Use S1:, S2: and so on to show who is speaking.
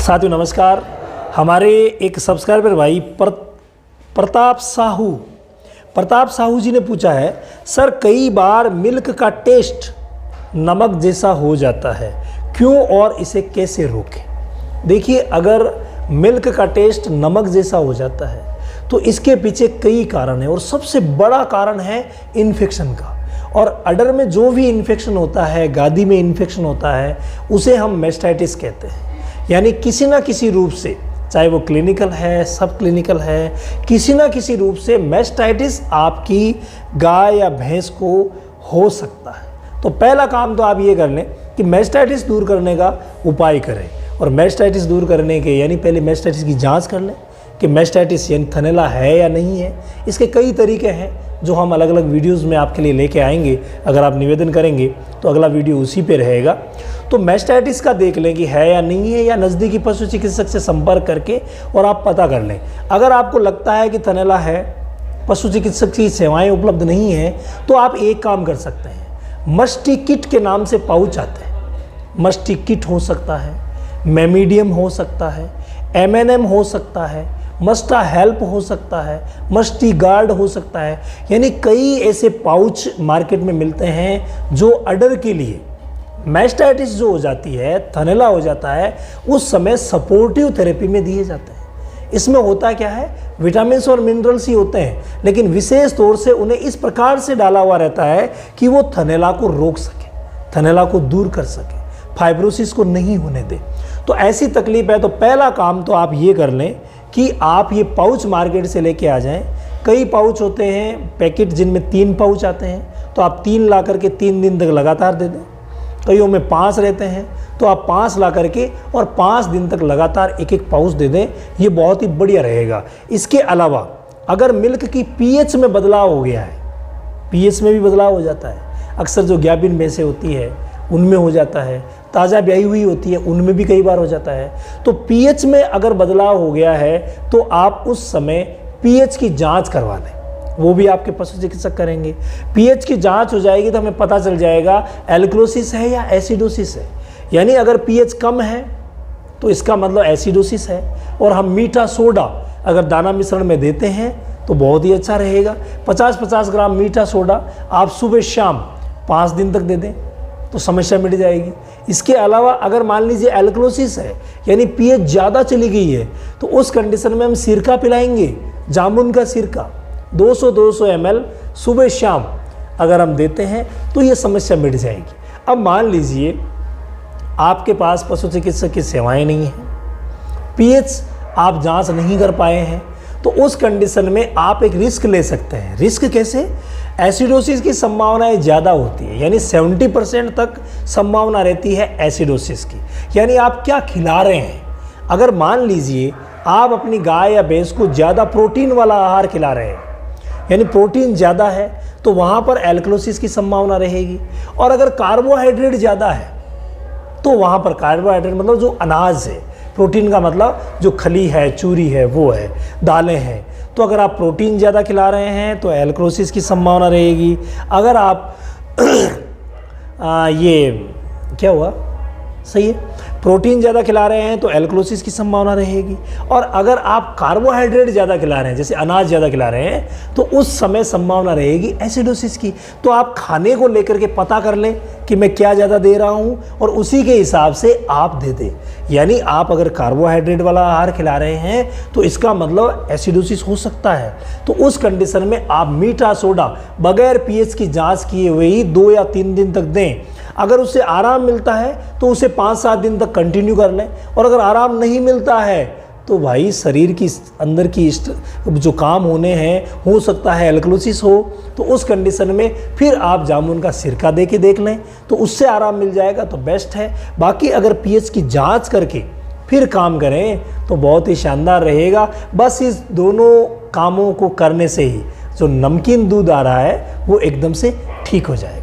S1: साथियों नमस्कार। हमारे एक सब्सक्राइबर भाई प्रताप साहू जी ने पूछा है, सर कई बार मिल्क का टेस्ट नमक जैसा हो जाता है, क्यों और इसे कैसे रोकें। देखिए, अगर मिल्क का टेस्ट नमक जैसा हो जाता है तो इसके पीछे कई कारण हैं और सबसे बड़ा कारण है इन्फेक्शन का। और अडर में जो भी इन्फेक्शन होता है, गादी में इन्फेक्शन होता है, उसे हम मैस्टाइटिस कहते हैं। यानी किसी ना किसी रूप से, चाहे वो क्लिनिकल है, सब क्लिनिकल है, किसी ना किसी रूप से मैस्टाइटिस आपकी गाय या भैंस को हो सकता है। तो पहला काम तो आप ये कर लें कि मैस्टाइटिस दूर करने का उपाय करें। और मैस्टाइटिस दूर करने के यानी पहले मैस्टाइटिस की जांच कर लें कि मैस्टाइटिस यानी थनैला है या नहीं है। इसके कई तरीके हैं जो हम अलग अलग वीडियोस में आपके लिए लेके आएंगे। अगर आप निवेदन करेंगे तो अगला वीडियो उसी पे रहेगा। तो मैस्टाइटिस का देख लें कि है या नहीं है, या नज़दीकी पशु चिकित्सक से संपर्क करके और आप पता कर लें। अगर आपको लगता है कि थनैला है, पशु चिकित्सक की सेवाएं उपलब्ध नहीं है, तो आप एक काम कर सकते हैं। मस्टी किट के नाम से पाउच आते हैं। मस्टी किट हो सकता है, मेमीडियम हो सकता है, एमएनएम हो सकता है, मस्टा हेल्प हो सकता है, मस्टी गार्ड हो सकता है। यानी कई ऐसे पाउच मार्केट में मिलते हैं जो अडर के लिए मैस्टाइटिस जो हो जाती है, थनैला हो जाता है, उस समय सपोर्टिव थेरेपी में दिए जाते हैं। इसमें होता क्या है, विटामिन्स और मिनरल्स ही होते हैं, लेकिन विशेष तौर से उन्हें इस प्रकार से डाला हुआ रहता है कि वो थनैला को रोक सके, थनैला को दूर कर सके, फाइब्रोसिस को नहीं होने दे। तो ऐसी तकलीफ है तो पहला काम तो आप ये कर लें कि आप ये पाउच मार्केट से लेके आ जाएं। कई पाउच होते हैं पैकेट जिनमें 3 पाउच आते हैं, तो आप 3 ला करके 3 दिन तक लगातार दे दें। कईयों में 5 रहते हैं तो आप 5 ला करके और 5 दिन तक लगातार एक एक पाउच दे दें। ये बहुत ही बढ़िया रहेगा। इसके अलावा अगर मिल्क की पीएच में बदलाव हो गया है, पीएच में भी बदलाव हो जाता है, अक्सर जो गाभिन भैंसें होती है उनमें हो जाता है, ताज़ा ब्याही हुई होती है उनमें भी कई बार हो जाता है। तो पीएच में अगर बदलाव हो गया है तो आप उस समय पीएच की जांच करवा लें, वो भी आपके पशु चिकित्सक करेंगे। पीएच की जांच हो जाएगी तो हमें पता चल जाएगा एल्क्लोसिस है या एसिडोसिस है। यानी अगर पीएच कम है तो इसका मतलब एसिडोसिस है। और हम मीठा सोडा अगर दाना मिश्रण में देते हैं तो बहुत ही अच्छा रहेगा। 50-50 ग्राम मीठा सोडा आप सुबह शाम 5 दिन तक दे दें तो समस्या मिट जाएगी। इसके अलावा अगर मान लीजिए एल्क्लोसिस है यानी पीएच ज़्यादा चली गई है, तो उस कंडीशन में हम सिरका पिलाएंगे, जामुन का सिरका 200-200 ml सुबह शाम अगर हम देते हैं तो ये समस्या मिट जाएगी। अब मान लीजिए आपके पास पशु चिकित्सक की सेवाएं नहीं हैं, पीएच आप जांच नहीं कर पाए हैं, तो उस कंडीशन में आप एक रिस्क ले सकते हैं। रिस्क कैसे? एसिडोसिस की संभावनाएं ज़्यादा होती है, यानी 70% तक संभावना रहती है एसिडोसिस की। यानी आप क्या खिला रहे हैं। अगर मान लीजिए आप अपनी गाय या भैंस को ज़्यादा प्रोटीन वाला आहार खिला रहे हैं, यानी प्रोटीन ज़्यादा है, तो वहाँ पर एल्क्लोसिस की संभावना रहेगी। और अगर कार्बोहाइड्रेट ज़्यादा है तो वहाँ पर कार्बोहाइड्रेट मतलब जो अनाज है, प्रोटीन का मतलब जो खली है, चूरी है, वो है, दालें हैं, तो अगर आप प्रोटीन ज़्यादा खिला रहे हैं तो एल्क्लोसिस की संभावना रहेगी। अगर आप ये क्या हुआ, सही है, प्रोटीन ज़्यादा खिला रहे हैं तो एल्क्लोसिस की संभावना रहेगी। और अगर आप कार्बोहाइड्रेट ज़्यादा खिला रहे हैं, जैसे अनाज ज़्यादा खिला रहे हैं, तो उस समय संभावना रहेगी एसिडोसिस की। तो आप खाने को लेकर के पता कर लें कि मैं क्या ज़्यादा दे रहा हूँ और उसी के हिसाब से आप दे दें। यानी आप अगर कार्बोहाइड्रेट वाला आहार खिला रहे हैं तो इसका मतलब एसिडोसिस हो सकता है। तो उस कंडीशन में आप मीठा सोडा बगैर पीएच की जाँच किए हुए ही 2 या 3 दिन तक दें। अगर उससे आराम मिलता है तो उसे 5-7 दिन तक कंटिन्यू कर लें। और अगर आराम नहीं मिलता है तो भाई शरीर की अंदर की जो काम होने हैं, हो सकता है एल्क्लोसिस हो, तो उस कंडीशन में फिर आप जामुन का सिरका दे के देख लें, तो उससे आराम मिल जाएगा तो बेस्ट है। बाकी अगर पीएच की जांच करके फिर काम करें तो बहुत ही शानदार रहेगा। बस इस दोनों कामों को करने से ही जो नमकीन दूध आ रहा है वो एकदम से ठीक हो जाए।